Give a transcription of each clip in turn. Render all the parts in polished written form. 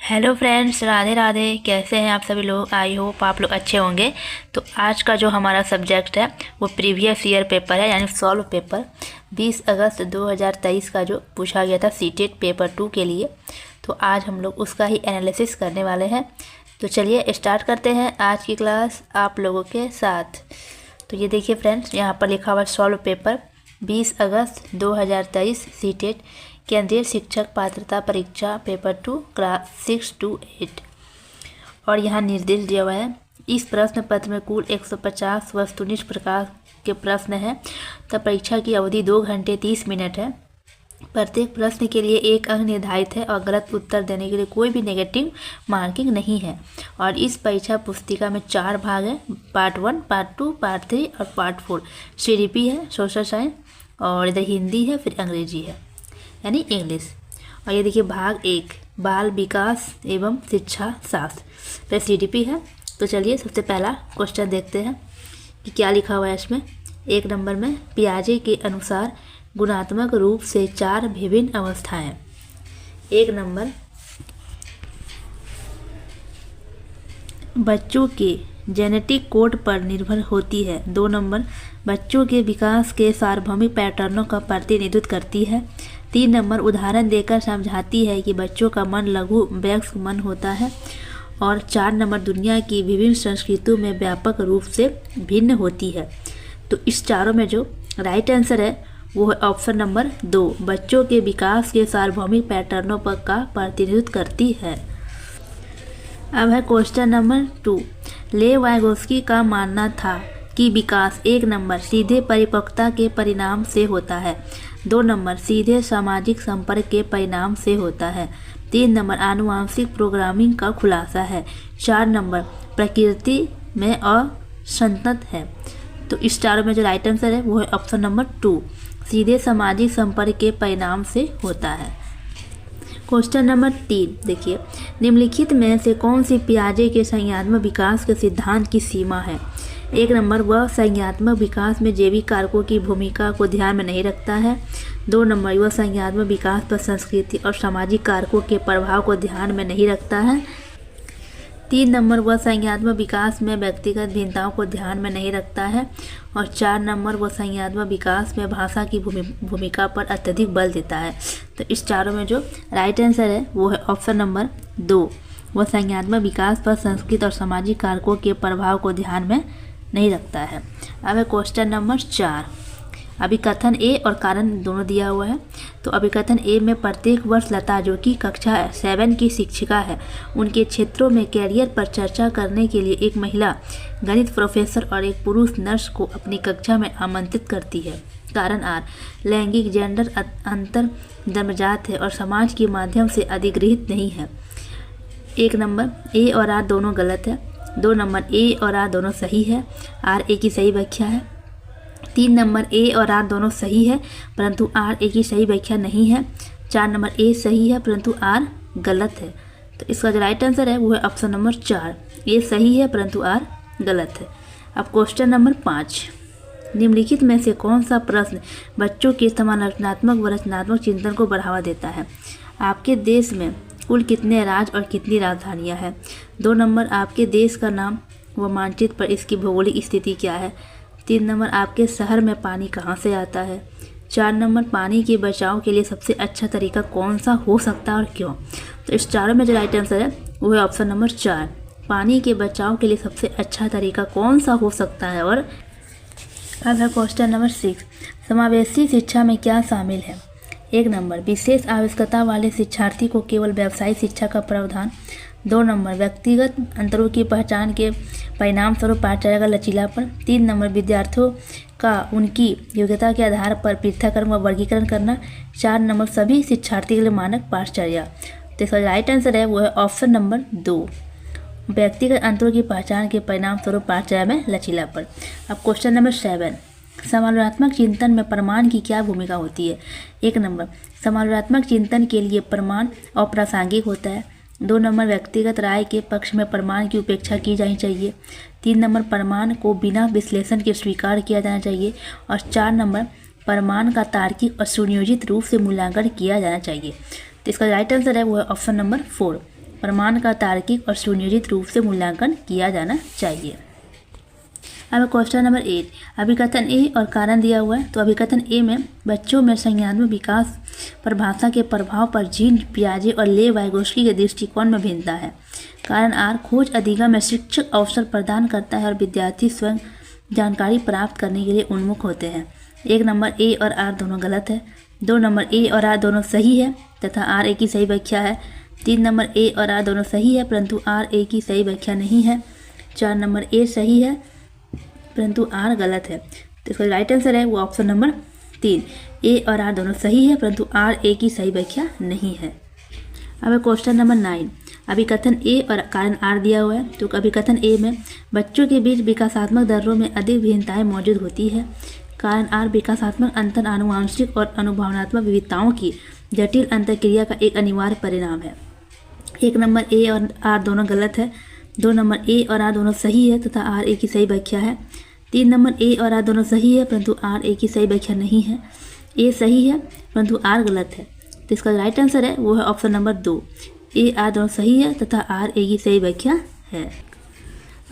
Hello friends, Radhe Radhe. कैसे हैं आप सभी लोग? आई होप आप लोग अच्छे होंगे। तो आज का जो हमारा सब्जेक्ट है वो प्रीवियस ईयर पेपर है, यानी सॉल्व पेपर 20 अगस्त 2023 का जो पूछा गया था सीटेट पेपर 2 के लिए। तो आज हम लोग उसका ही एनालिसिस करने वाले हैं। तो चलिए स्टार्ट करते हैं आज की क्लास आप लोगों के साथ। तो ये देखिए फ्रेंड्स, यहाँ पर लिखा हुआ सॉल्व पेपर 20 अगस्त 2023 सीटेट केंद्रीय शिक्षक पात्रता परीक्षा पेपर 2 क्लास 6 to 8। और यहाँ निर्देश दिया हुआ है। इस प्रश्न पत्र में कुल 150 वस्तुनिष्ठ प्रकार के प्रश्न हैं। तब परीक्षा की अवधि 2 घंटे 30 मिनट है। प्रत्येक प्रश्न के लिए 1 अंक निर्धारित है और गलत उत्तर देने के लिए कोई भी नेगेटिव मार्किंग नहीं है। और इस परीक्षा पुस्तिका में 4 भाग हैं, पार्ट 1, पार्ट 2, पार्ट 3 और पार्ट 4। CDP है, सोशल साइंस, और इधर हिंदी है, फिर अंग्रेजी है यानी इंग्लिश। और ये देखिए भाग 1 बाल विकास एवं शिक्षा शास्त्र, फिर CDP है। तो चलिए सबसे पहला क्वेश्चन देखते हैं कि क्या लिखा हुआ है इसमें। 1 नंबर में पियाजे के अनुसार गुणात्मक रूप से 4 विभिन्न अवस्थाएं। 1 नंबर बच्चों के जेनेटिक कोड पर निर्भर होती है। 2 नंबर बच्चों के विकास के सार्वभौमिक पैटर्नों का प्रतिनिधित्व करती है। 3 नंबर उदाहरण देकर समझाती है कि बच्चों का मन लघु वयस्क मन होता है। और 4 नंबर दुनिया की विभिन्न संस्कृतियों में व्यापक रूप से भिन्न होती है। तो इस चारों में जो राइट आंसर है वो है ऑप्शन नंबर 2, बच्चों के विकास के सार्वभौमिक पैटर्नों पर का प्रतिनिधित्व करती है। अब है क्वेश्चन नंबर 2। ले वाइगोस्की का मानना था कि विकास 1 नंबर सीधे परिपक्वता के परिणाम से होता है। 2 नंबर सीधे सामाजिक संपर्क के परिणाम से होता है। 3 नंबर आनुवांशिक प्रोग्रामिंग का खुलासा है। 4 नंबर प्रकृति में असंतत है। तो इस चारों में जो राइट आंसर है वो है ऑप्शन नंबर 2, सीधे सामाजिक संपर्क के परिणाम से होता है। क्वेश्चन नंबर 3 देखिए, निम्नलिखित में से कौन सी पियाजे के संज्ञानात्मक विकास के सिद्धांत की सीमा है। 1 नंबर वह संज्ञानात्मक विकास में जैविक कारकों की भूमिका को ध्यान में नहीं रखता है। 2 नंबर वह संज्ञानात्मक विकास पर संस्कृति और सामाजिक कारकों के प्रभाव को ध्यान में नहीं रखता है। 3 नंबर वह संज्ञानात्मक विकास में व्यक्तिगत भिन्नताओं को ध्यान में नहीं रखता है। और 4 नंबर वह संज्ञानात्मक विकास में भाषा की भूमिका पर अत्यधिक बल देता है। तो इस चारों में जो राइट आंसर है वो है ऑप्शन नंबर 2, वह संज्ञानात्मक विकास पर संस्कृत और सामाजिक कारकों के प्रभाव को ध्यान में नहीं रखता है। अब है क्वेश्चन नंबर 4। अभिकथन ए और कारण दोनों दिया हुआ है। तो अभिकथन ए में प्रत्येक वर्ष लता, जो कि कक्षा 7 की शिक्षिका है, उनके क्षेत्रों में कैरियर पर चर्चा करने के लिए एक महिला गणित प्रोफेसर और एक पुरुष नर्स को अपनी कक्षा में आमंत्रित करती है। कारण आर लैंगिक जेंडर अंतर जन्मजात है और समाज के माध्यम से अधिगृहित नहीं है। 1 नंबर ए और आर दोनों गलत है। 2 नंबर ए और आर दोनों सही है, आर ए की सही व्याख्या है। 3 नंबर ए और आर दोनों सही है परंतु आर ए की सही व्याख्या नहीं है। 4 नंबर ए सही है परंतु आर गलत है। तो इसका जो राइट आंसर है वो है ऑप्शन नंबर 4, ए सही है परंतु आर गलत है। अब क्वेश्चन नंबर 5, निम्नलिखित में से कौन सा प्रश्न बच्चों के समालोचनात्मक व रचनात्मक चिंतन को बढ़ावा देता है। आपके देश में कुल कितने राज्य और कितनी राजधानियां हैं। 2 नंबर आपके देश का नाम व मानचित्र पर इसकी भौगोलिक स्थिति क्या है। 3 नंबर आपके शहर में पानी कहाँ से आता है। 4 नंबर पानी के बचाव के लिए सबसे अच्छा तरीका कौन सा हो सकता है और क्यों। तो इस चारों में जो राइट आंसर है वो है ऑप्शन नंबर 4, पानी के बचाव के लिए सबसे अच्छा तरीका कौन सा हो सकता है। और अब है क्वेश्चन नंबर 6, समावेशी शिक्षा में क्या शामिल है। 1 नंबर विशेष आवश्यकता वाले शिक्षार्थी को केवल व्यावसायिक शिक्षा का प्रावधान। 2 नंबर व्यक्तिगत अंतरों की पहचान के परिणाम स्वरूप पाठ्यचर्या का लचीलापन। 3 नंबर विद्यार्थियों का उनकी योग्यता के आधार पर पृथक्करण व वर्गीकरण करना। 4 नंबर सभी शिक्षार्थी के लिए मानक पाठ्यचर्या। तो इसका राइट आंसर है वो है ऑप्शन नंबर 2, व्यक्तिगत अंतरों की पहचान के परिणाम स्वरूप पाठ्यचर्या में लचीलापन। अब क्वेश्चन नंबर 7, समालोचनात्मक चिंतन में प्रमाण की क्या भूमिका होती है। 1 नंबर समालोचनात्मक चिंतन के लिए प्रमाण अप्रासंगिक होता है। 2 नंबर व्यक्तिगत राय के पक्ष में प्रमाण की उपेक्षा की जानी चाहिए। 3 नंबर प्रमाण को बिना विश्लेषण के स्वीकार किया जाना चाहिए। और 4 नंबर प्रमाण का तार्किक और सुनियोजित रूप से मूल्यांकन किया जाना चाहिए। तो इसका राइट आंसर है वो है ऑप्शन नंबर 4, प्रमाण का तार्किक और सुनियोजित रूप से मूल्यांकन किया जाना चाहिए। अब क्वेश्चन नंबर 8, अभिकथन ए और कारण दिया हुआ है। तो अभिकथन ए में बच्चों में संज्ञानात्मक विकास पर भाषा के प्रभाव पर जीन पियाजे और ले वाइगोस्की के दृष्टिकोण में भिन्नता है। कारण आर, खोज अधिगम में शिक्षक अवसर प्रदान करता है और विद्यार्थी स्वयं जानकारी प्राप्त करने के लिए उन्मुख होते हैं। 1 नंबर ए और आर दोनों गलत है। 2 नंबर ए और आर दोनों सही है तथा आर ए की सही व्याख्या है। 3 नंबर ए और आर दोनों सही है परंतु आर ए की सही व्याख्या नहीं है। 4 नंबर ए सही है परंतु आर गलत है। तो इसका राइट आंसर है वो ऑप्शन नंबर 3, ए और आर दोनों सही है परंतु आर ए की सही व्याख्या नहीं है। अब क्वेश्चन नंबर 9, अभिकथन ए और कारण आर दिया हुआ है। तो अभिकथन ए में बच्चों के बीच विकासात्मक दरों में अधिक भिन्नताएं मौजूद होती है। कारण आर, विकासात्मक अंतर आनुवांशिक और अनुभवनात्मक विविधताओं की जटिल अंतर्क्रिया का एक अनिवार्य परिणाम है। 1 नंबर ए और आर दोनों गलत है। 2 नंबर ए और आर दोनों सही है तथा आर ए की सही व्याख्या है। 3 नंबर ए और आर दोनों सही है परंतु आर ए की सही व्याख्या नहीं है। ए सही है परंतु आर गलत है। तो इसका राइट आंसर है वो है ऑप्शन नंबर 2, ए आर दोनों सही है तथा आर ए की सही व्याख्या है।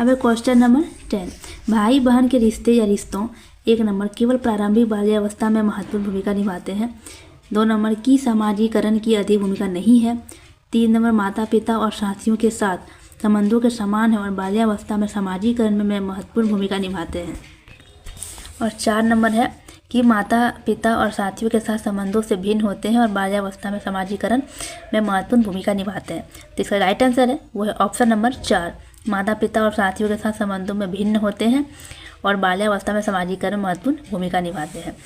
अब क्वेश्चन नंबर 10, भाई बहन के रिश्ते या रिश्तों 1 नंबर केवल प्रारंभिक बाल्यावस्था में महत्वपूर्ण भूमिका निभाते हैं। 2 नंबर की सामाजिकरण की अधिक भूमिका नहीं है। 3 नंबर माता पिता और साथियों के साथ संबंधों के समान है और बाल्यावस्था में सामाजिकरण में महत्वपूर्ण भूमिका निभाते हैं। और 4 नंबर है कि माता पिता और साथियों के साथ संबंधों से भिन्न होते हैं और बाल्यावस्था में सामाजिकरण में महत्वपूर्ण भूमिका निभाते हैं। तो इसका राइट आंसर है वो है ऑप्शन नंबर 4, माता पिता और साथियों के साथ संबंधों में भिन्न होते हैं और बाल्यावस्था में सामाजिकरण में महत्वपूर्ण भूमिका निभाते हैं।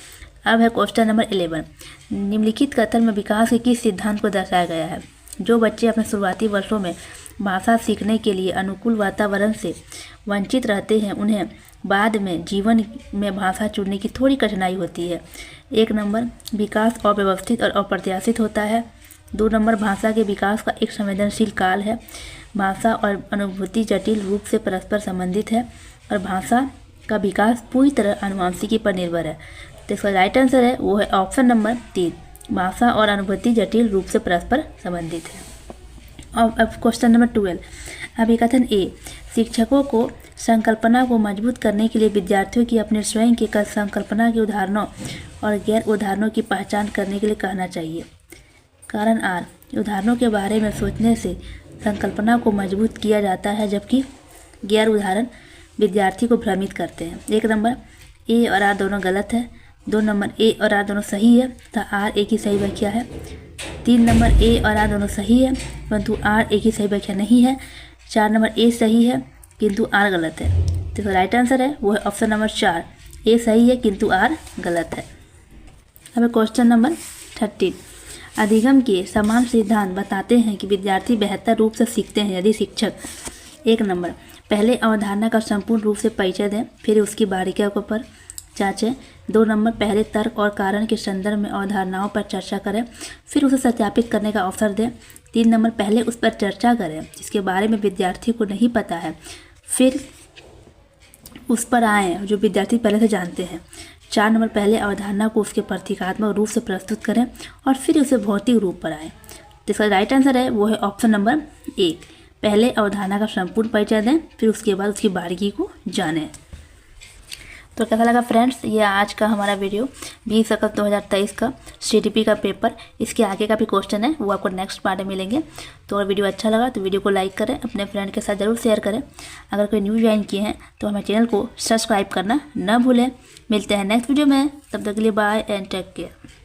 अब है क्वेश्चन नंबर 11, निम्नलिखित कथन में विकास के किस सिद्धांत को दर्शाया गया है। जो बच्चे अपने शुरुआती वर्षों में भाषा सीखने के लिए अनुकूल वातावरण से वंचित रहते हैं उन्हें बाद में जीवन में भाषा चुनने की थोड़ी कठिनाई होती है। 1 नंबर विकास अव्यवस्थित और अप्रत्याशित होता है। 2 नंबर भाषा के विकास का एक संवेदनशील काल है। भाषा और अनुभूति जटिल रूप से परस्पर संबंधित है और भाषा का विकास पूरी तरह आनुवंशिकी पर निर्भर है। तो इसका राइट आंसर है वो है ऑप्शन नंबर 3, भाषा और अनुभूति जटिल रूप से परस्पर संबंधित है। अब क्वेश्चन नंबर 12, अभिकथन ए शिक्षकों को संकल्पना को मजबूत करने के लिए विद्यार्थियों की अपने स्वयं के संकल्पना के उदाहरणों और गैर उदाहरणों की पहचान करने के लिए कहना चाहिए। कारण आर, उदाहरणों के बारे में सोचने से संकल्पना को मजबूत किया जाता है जबकि गैर उदाहरण विद्यार्थी को भ्रमित करते हैं। 1 नंबर ए और आर दोनों गलत है। 2 नंबर ए और आर दोनों सही है तथा आर ए की सही व्याख्या है। 3 नंबर ए और आर दोनों सही है परंतु आर ए की सही व्याख्या नहीं है। 4 नंबर ए सही है किंतु आर गलत है। तो राइट आंसर है वो है ऑप्शन नंबर 4, ए सही है किंतु आर गलत है। अब क्वेश्चन नंबर 13, अधिगम के समान सिद्धांत बताते हैं कि विद्यार्थी बेहतर रूप से सीखते हैं यदि शिक्षक 1 नंबर पहले अवधारणा का संपूर्ण रूप से परिचय दें फिर उसकी बारीकियों को पर जांचें। 2 नंबर पहले तर्क और कारण के संदर्भ में अवधारणाओं पर चर्चा करें फिर उसे सत्यापित करने का अवसर दें। 3 नंबर पहले उस पर चर्चा करें जिसके बारे में विद्यार्थी को नहीं पता है फिर उस पर आएँ जो विद्यार्थी पहले से जानते हैं। 4 नंबर पहले अवधारणा को उसके प्रतीकात्मक रूप से प्रस्तुत करें और फिर उसे भौतिक रूप पर आएँ। तो इसका राइट आंसर है वो है ऑप्शन नंबर 1, पहले अवधारणा का संपूर्ण परिचय दें फिर उसके बाद उसकी बारीकी को जानें। तो कैसा लगा फ्रेंड्स ये आज का हमारा वीडियो 20 अगस्त 2023 का CTP का पेपर। इसके आगे का भी क्वेश्चन है वो आपको नेक्स्ट पार्ट में मिलेंगे। तो अगर वीडियो अच्छा लगा तो वीडियो को लाइक करें, अपने फ्रेंड के साथ ज़रूर शेयर करें। अगर कोई न्यू ज्वाइन किए हैं तो हमारे चैनल को सब्सक्राइब करना न भूलें। मिलते हैं नेक्स्ट वीडियो में, तब तक के लिए बाय एंड टेक केयर।